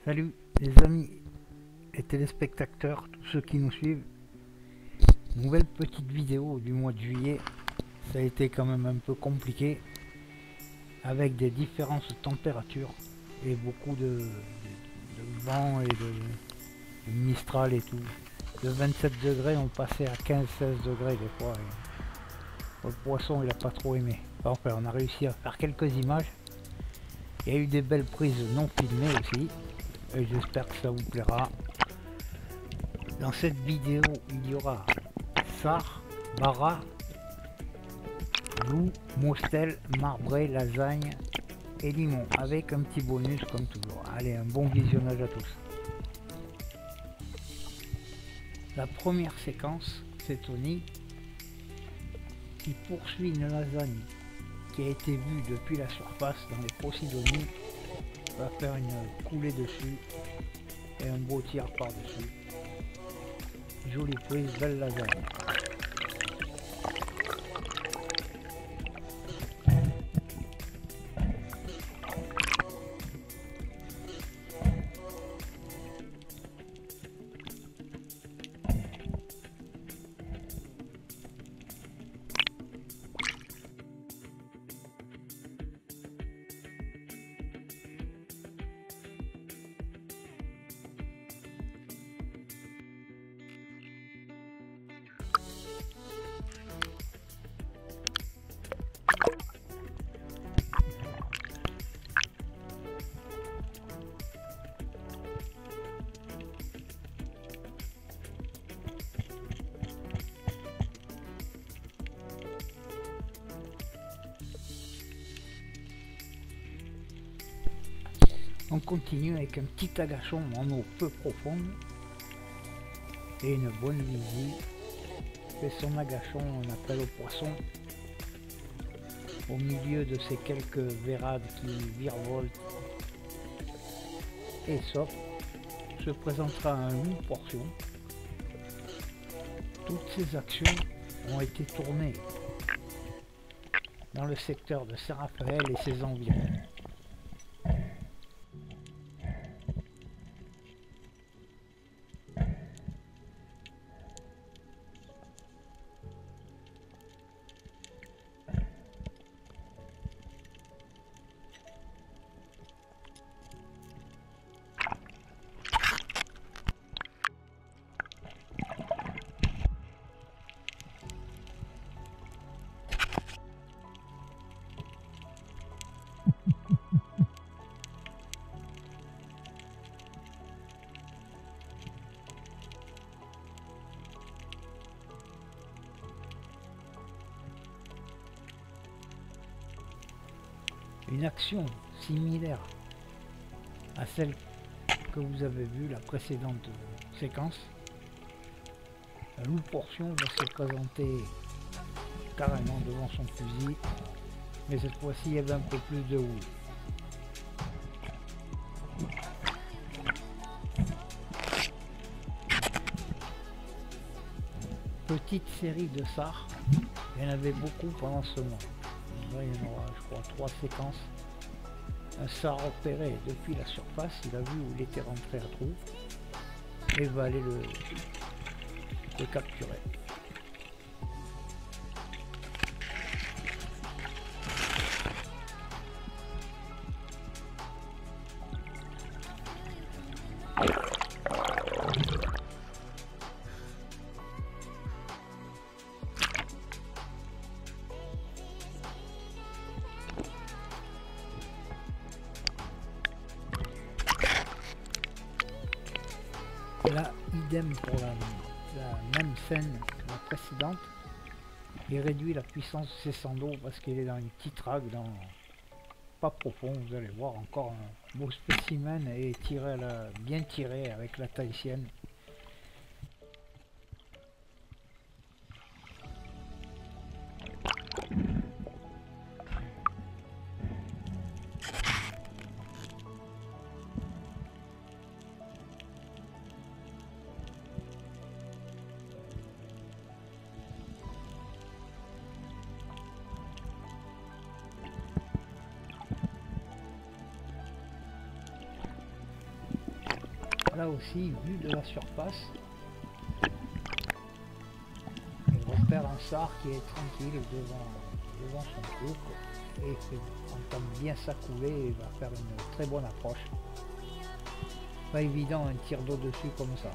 Salut les amis, les téléspectateurs, tous ceux qui nous suivent. Nouvelle petite vidéo du mois de juillet. Ça a été quand même un peu compliqué avec des différences de température et beaucoup de vent et de mistral et tout. De 27 degrés on passait à 15-16 degrés des fois. Et le poisson il a pas trop aimé. Enfin on a réussi à faire quelques images. Il y a eu des belles prises non filmées aussi. Et j'espère que ça vous plaira. Dans cette vidéo, il y aura sard, bara, loup, mostel, marbré, lasagne et limon, avec un petit bonus comme toujours. Allez, un bon visionnage à tous. La première séquence, c'est Tony qui poursuit une lasagne qui a été vue depuis la surface dans les Posidonies. Va faire une coulée dessus et un beau tir par-dessus. Jolie prise, belle lasagne. On continue avec un petit agachon en eau peu profonde et une bonne visie. C'est son agachon, on appelle au poisson. Au milieu de ces quelques vérades qui virevoltent et sortent, se présentera un loup portion. Toutes ces actions ont été tournées dans le secteur de Saint-Raphaël et ses environs. Une action similaire à celle que vous avez vue la précédente séquence. La loup portion va se présenter carrément devant son fusil, mais cette fois-ci il y avait un peu plus de houle. Petite série de sards, il y en avait beaucoup pendant ce mois. Là, il y en aura, je crois, 3 séquences. Un sard repéré depuis la surface, il a vu où il était rentré à trou et va aller le capturer. Là, idem pour la même scène que la précédente. Il réduit la puissance de ses sandos parce qu'il est dans une petite rague, pas profond. Vous allez voir encore un beau spécimen et bien tiré avec la tahitienne. là aussi, vu de la surface, il repère un sar qui est tranquille devant son truc et qui entend bien sa coulée et va faire une très bonne approche. Pas évident un tir d'eau dessus comme ça.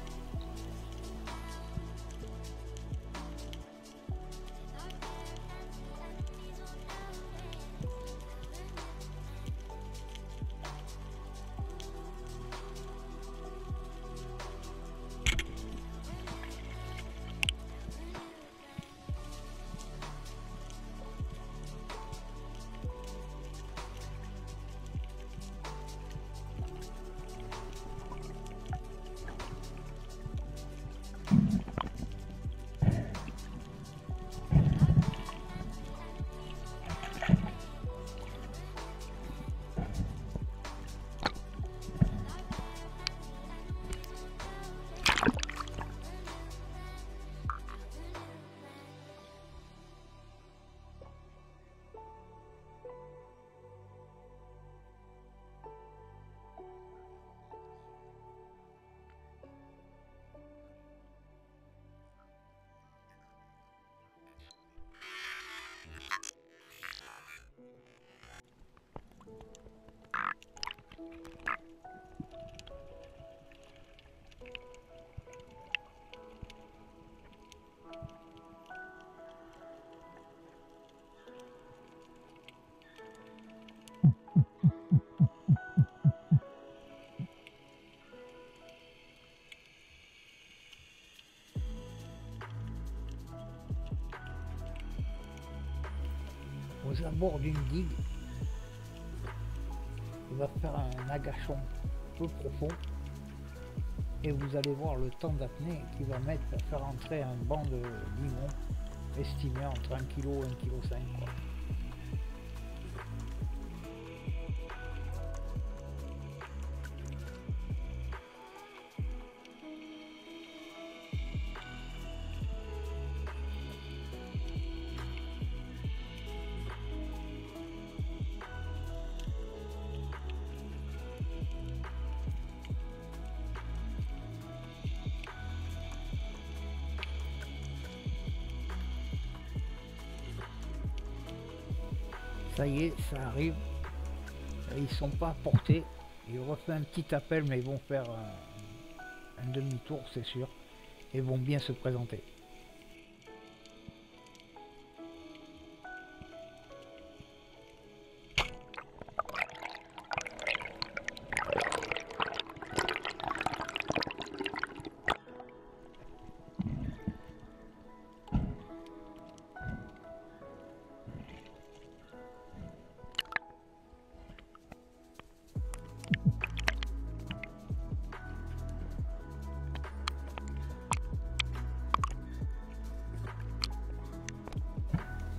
Aux abords d'une digue, il va faire un agachon peu profond et vous allez voir le temps d'apnée qu'il va mettre pour faire entrer un banc de limon estimé entre 1 kg et 1,5 kg. Ça y est, ça arrive. Ils sont pas à portée. Ils refait un petit appel, mais ils vont faire un demi-tour, c'est sûr. Et vont bien se présenter.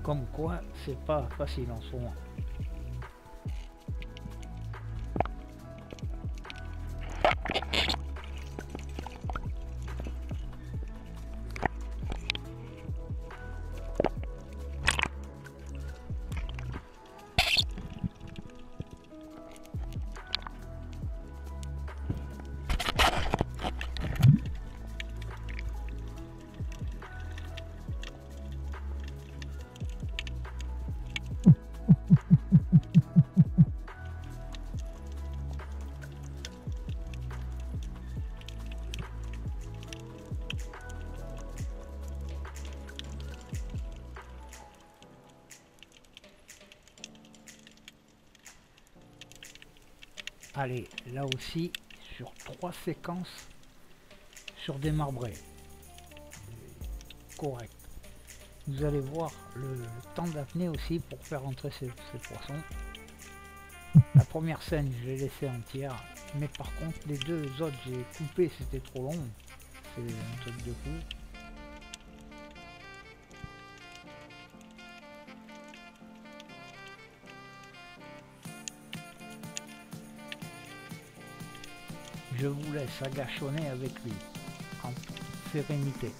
Comme quoi, c'est pas facile en ce moment. Allez, là aussi, sur 3 séquences, sur des marbrés. Correct. Vous allez voir le temps d'apnée aussi pour faire entrer ces poissons. La première scène, je l'ai laissé entière, mais par contre, les deux autres, j'ai coupé, c'était trop long. C'est un truc de fou. Je vous laisse agachonner avec lui, en sérénité.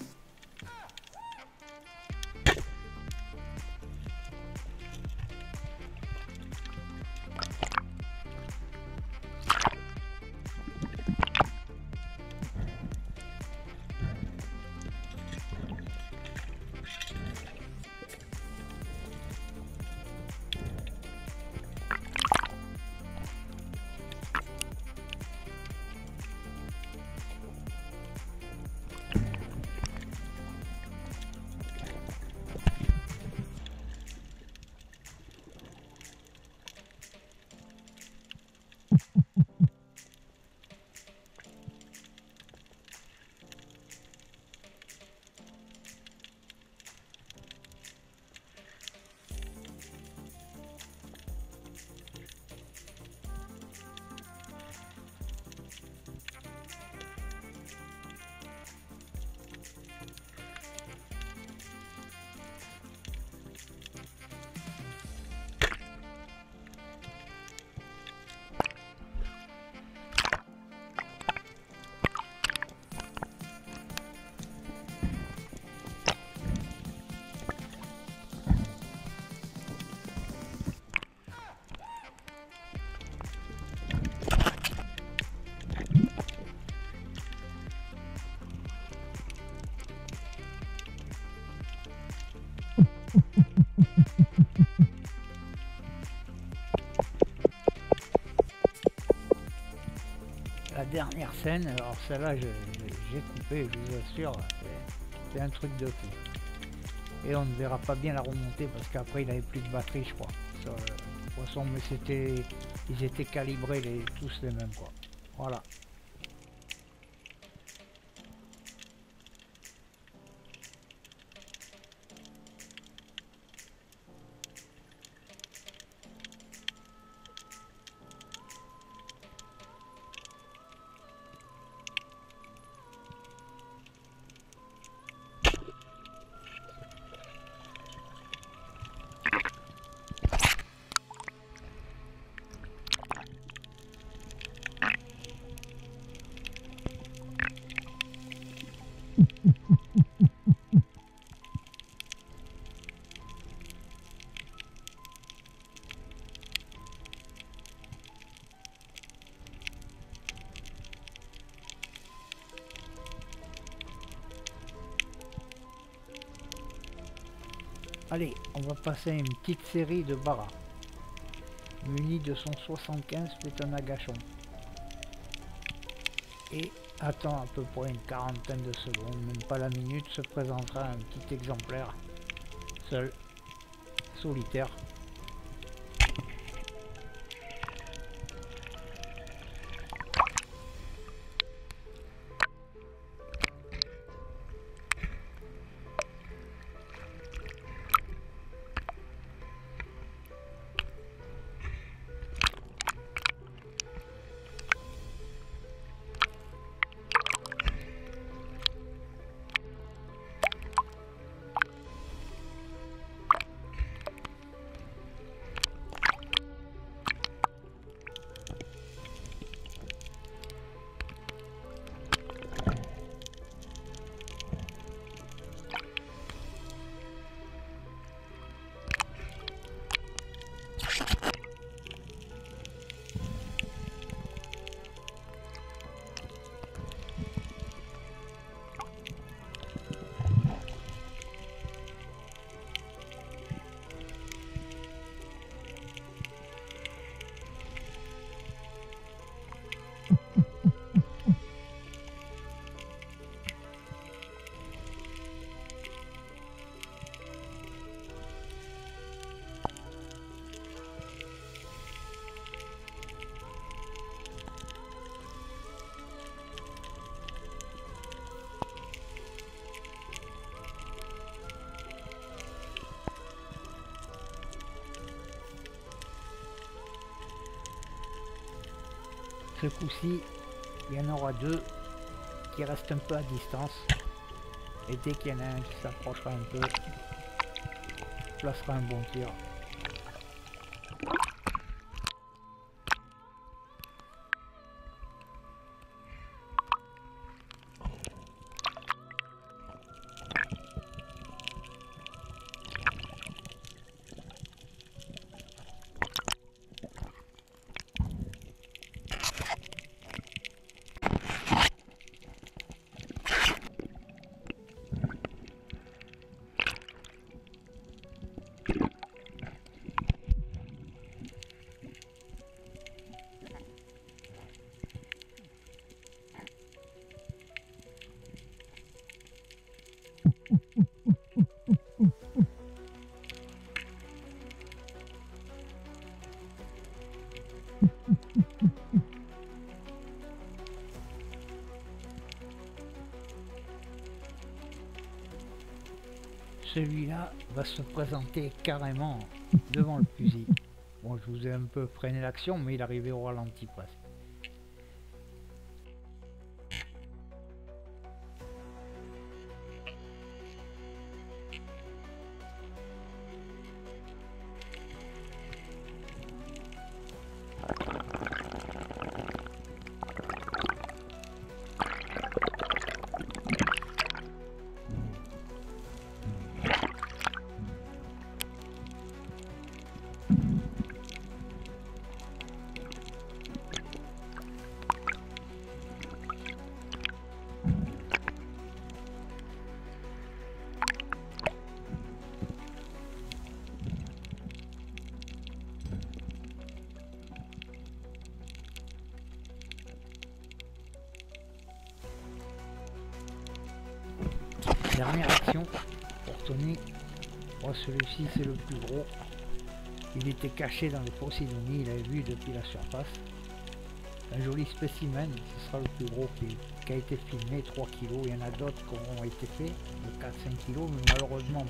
la dernière scène, alors celle-là j'ai coupé, je vous assure, c'est un truc de fou. Et on ne verra pas bien la remontée parce qu'après il avait plus de batterie, je crois. Sur le poisson, mais ils étaient calibrés tous les mêmes, quoi. Voilà. Allez, on va passer à une petite série de Bara. Muni de son 75 fait un agachon. Et attend à peu près une quarantaine de secondes, même pas la minute, se présentera un petit exemplaire, seul, solitaire. Ce coup-ci, il y en aura deux qui restent un peu à distance. Et dès qu'il y en a un qui s'approchera un peu, placera un bon tir. Celui-là va se présenter carrément devant le fusil. Bon, je vous ai un peu freiné l'action, mais il arrivait au ralenti presque. Dernière action pour Tony. Oh, celui-ci c'est le plus gros. Il était caché dans les Posidonie, il avait vu depuis la surface. Un joli spécimen, ce sera le plus gros qui a été filmé, 3 kg. Il y en a d'autres qui ont été faits de 4-5 kg, mais malheureusement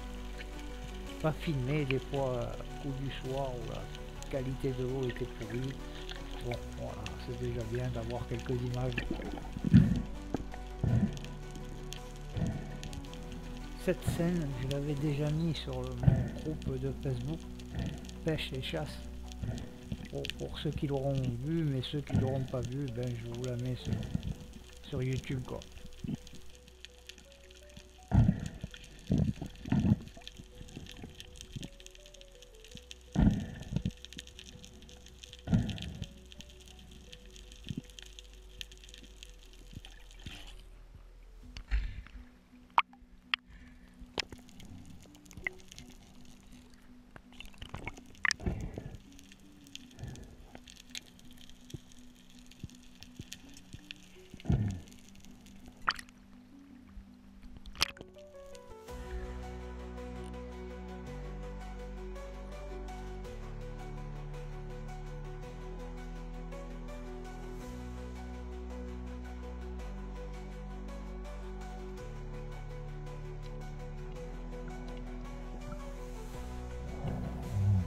pas filmé. Des fois, coup du soir où la qualité de l'eau était pourrie. Bon, voilà, c'est déjà bien d'avoir quelques images. Cette scène, je l'avais déjà mis sur mon groupe de Facebook, Pêche et Chasse. Pour ceux qui l'auront vu, mais ceux qui l'auront pas vu, ben je vous la mets sur YouTube quoi.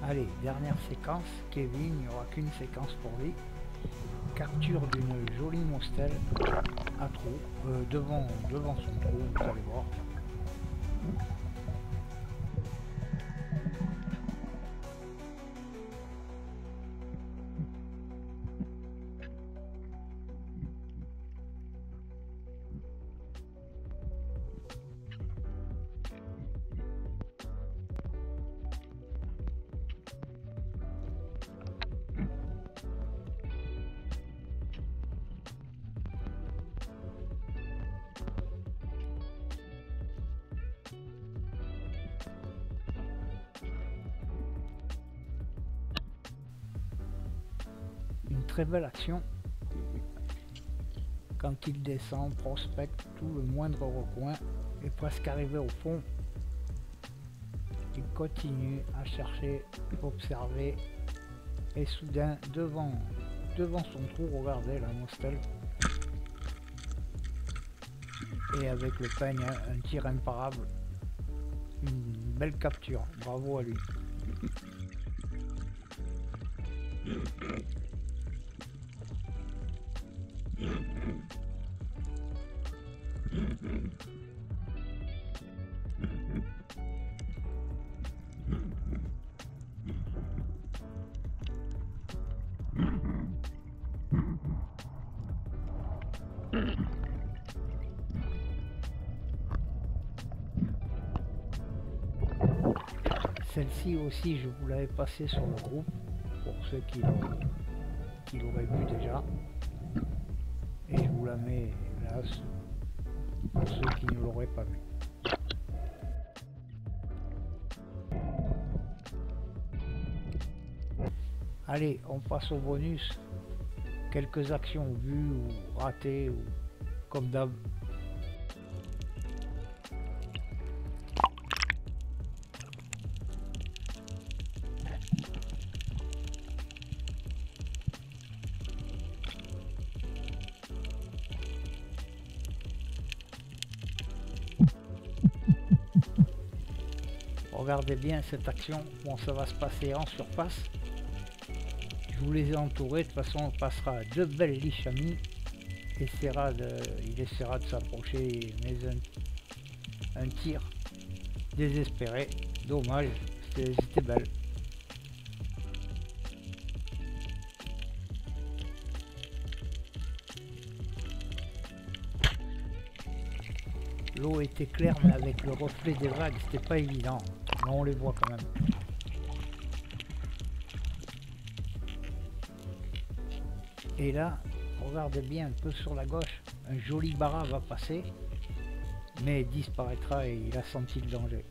Allez, dernière séquence, Kevin, il n'y aura qu'une séquence pour lui. Capture d'une jolie mostelle à trou, devant son trou, vous allez voir. Une très belle action. Quand il descend, prospecte tout le moindre recoin et presque arrivé au fond. Il continue à chercher, observer et soudain devant son trou, regardez la mostelle. Et avec le peigne, un tir imparable. Une belle capture, bravo à lui. Celle-ci aussi, je vous l'avais passée sur le groupe, pour ceux qui l'auraient vu déjà. Et je vous la mets là, pour ceux qui ne l'auraient pas vu. Allez, on passe au bonus. Quelques actions vues ou ratées, ou comme d'hab. Regardez bien cette action, bon ça va se passer en surface. Je vous les ai entourés, de toute façon on passera deux belles liches amies. Il essaiera de s'approcher, mais un tir désespéré, dommage, c'était belle. L'eau était claire, mais avec le reflet des vagues, c'était pas évident. Mais on les voit quand même. Et là, regardez bien un peu sur la gauche, un joli bara va passer, mais disparaîtra et il a senti le danger.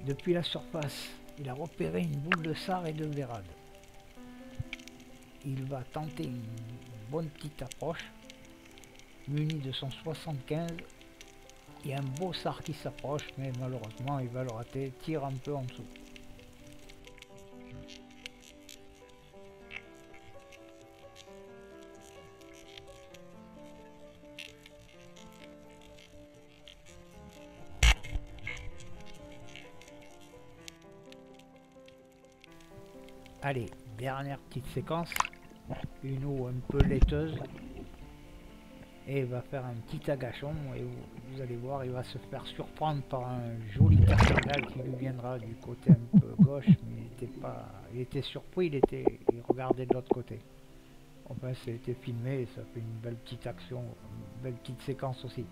Depuis la surface, il a repéré une boule de sard et de vérade. Il va tenter une bonne petite approche, muni de son 75. Il y a un beau sard qui s'approche, mais malheureusement il va le rater, tire un peu en dessous. Allez, dernière petite séquence, une eau un peu laiteuse, et il va faire un petit agachon, et vous allez voir, il va se faire surprendre par un joli cardinal qui lui viendra du côté un peu gauche, mais il était surpris, il regardait de l'autre côté. Enfin, c'était filmé, et ça fait une belle petite action, une belle petite séquence aussi.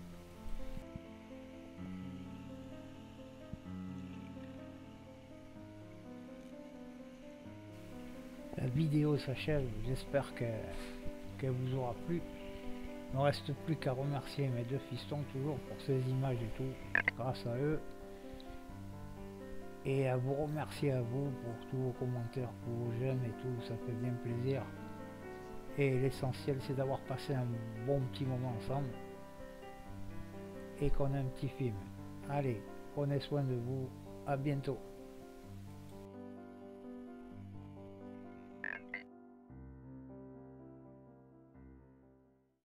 La vidéo s'achève, j'espère qu'elle vous aura plu. Il ne me reste plus qu'à remercier mes deux fistons toujours pour ces images et tout, grâce à eux. Et à vous remercier à vous pour tous vos commentaires, pour vos j'aime et tout, ça fait bien plaisir. Et l'essentiel c'est d'avoir passé un bon petit moment ensemble. Et qu'on a un petit film. Allez, prenez soin de vous, à bientôt.